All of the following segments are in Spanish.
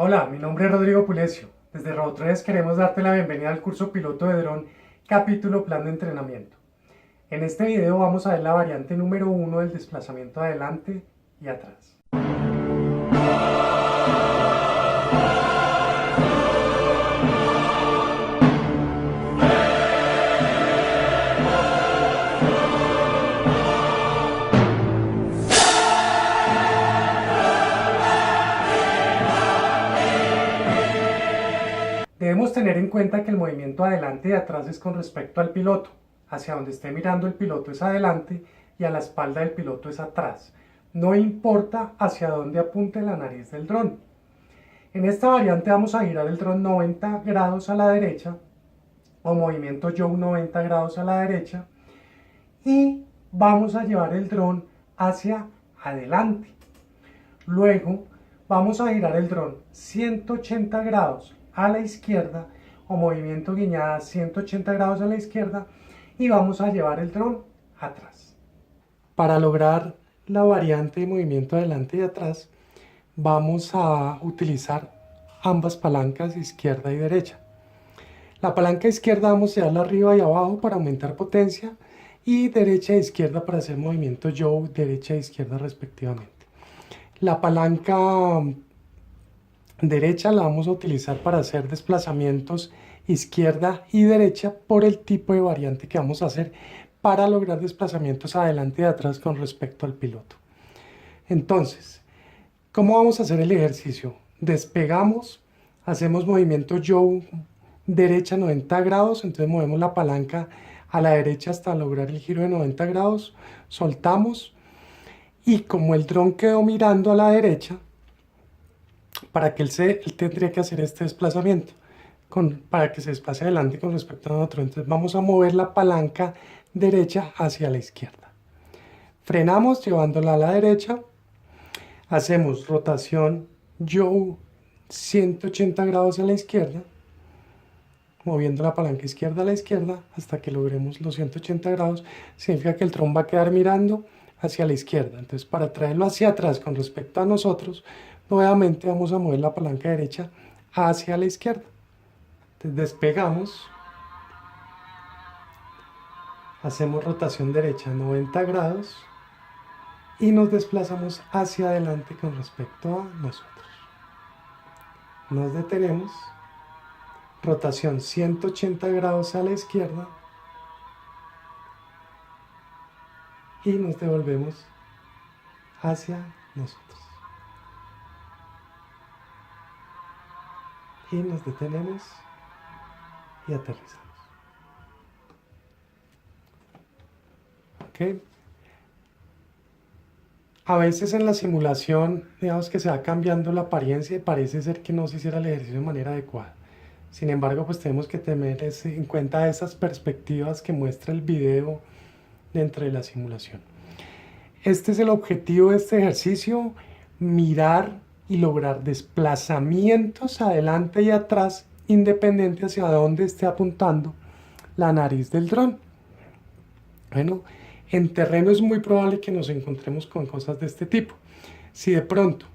Hola, mi nombre es Rodrigo Pulecio. Desde Robotrones queremos darte la bienvenida al curso piloto de dron, capítulo plan de entrenamiento. En este video vamos a ver la variante número 1 del desplazamiento adelante y atrás. Debemos tener en cuenta que el movimiento adelante y atrás es con respecto al piloto. Hacia donde esté mirando el piloto es adelante y a la espalda del piloto es atrás. No importa hacia dónde apunte la nariz del dron. En esta variante vamos a girar el dron 90 grados a la derecha o movimiento yaw 90 grados a la derecha y vamos a llevar el dron hacia adelante. Luego vamos a girar el dron 180 grados a la izquierda o movimiento guiñada 180 grados a la izquierda y vamos a llevar el dron atrás. Para lograr la variante de movimiento adelante y atrás vamos a utilizar ambas palancas izquierda y derecha. La palanca izquierda vamos a llevarla arriba y abajo para aumentar potencia y derecha e izquierda para hacer movimiento yaw derecha e izquierda respectivamente. La palanca derecha la vamos a utilizar para hacer desplazamientos izquierda y derecha por el tipo de variante que vamos a hacer para lograr desplazamientos adelante y atrás con respecto al piloto. Entonces, ¿cómo vamos a hacer el ejercicio? Despegamos, hacemos movimiento yaw derecha 90 grados, entonces movemos la palanca a la derecha hasta lograr el giro de 90 grados, soltamos y como el dron quedó mirando a la derecha, para que él tendría que hacer este desplazamiento, para que se desplace adelante con respecto a nosotros. Entonces vamos a mover la palanca derecha hacia la izquierda. Frenamos llevándola a la derecha, hacemos rotación yaw 180 grados a la izquierda, moviendo la palanca izquierda a la izquierda hasta que logremos los 180 grados. Significa que el dron va a quedar mirando hacia la izquierda. Entonces para traerlo hacia atrás con respecto a nosotros, nuevamente vamos a mover la palanca derecha hacia la izquierda. Entonces despegamos, hacemos rotación derecha 90 grados y nos desplazamos hacia adelante con respecto a nosotros. Nos detenemos, rotación 180 grados a la izquierda y nos devolvemos hacia nosotros. Y nos detenemos y aterrizamos. ¿Ok? A veces en la simulación, digamos que se va cambiando la apariencia y parece ser que no se hiciera el ejercicio de manera adecuada. Sin embargo, pues tenemos que tener en cuenta esas perspectivas que muestra el video dentro de la simulación. Este es el objetivo de este ejercicio: mirar y lograr desplazamientos adelante y atrás independiente hacia dónde esté apuntando la nariz del dron. Bueno, en terreno es muy probable que nos encontremos con cosas de este tipo. Si de pronto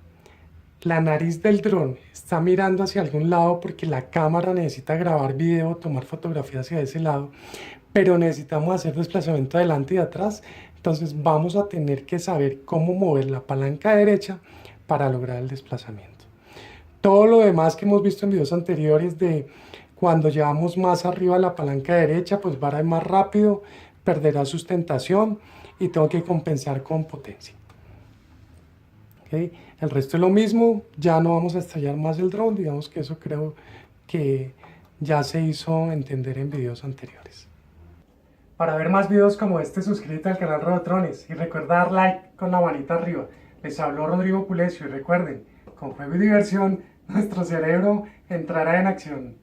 la nariz del dron está mirando hacia algún lado porque la cámara necesita grabar video, tomar fotografías hacia ese lado, pero necesitamos hacer desplazamiento adelante y atrás, entonces vamos a tener que saber cómo mover la palanca derecha para lograr el desplazamiento. Todo lo demás que hemos visto en videos anteriores de cuando llevamos más arriba la palanca derecha, pues va a ir más rápido, perderá sustentación y tengo que compensar con potencia. ¿Okay? El resto es lo mismo, ya no vamos a estrellar más el dron, digamos que eso creo que ya se hizo entender en videos anteriores. Para ver más videos como este, suscríbete al canal Robotrones y recuerda dar like con la manita arriba. Les habló Rodrigo Pulecio y recuerden, con juego y diversión, nuestro cerebro entrará en acción.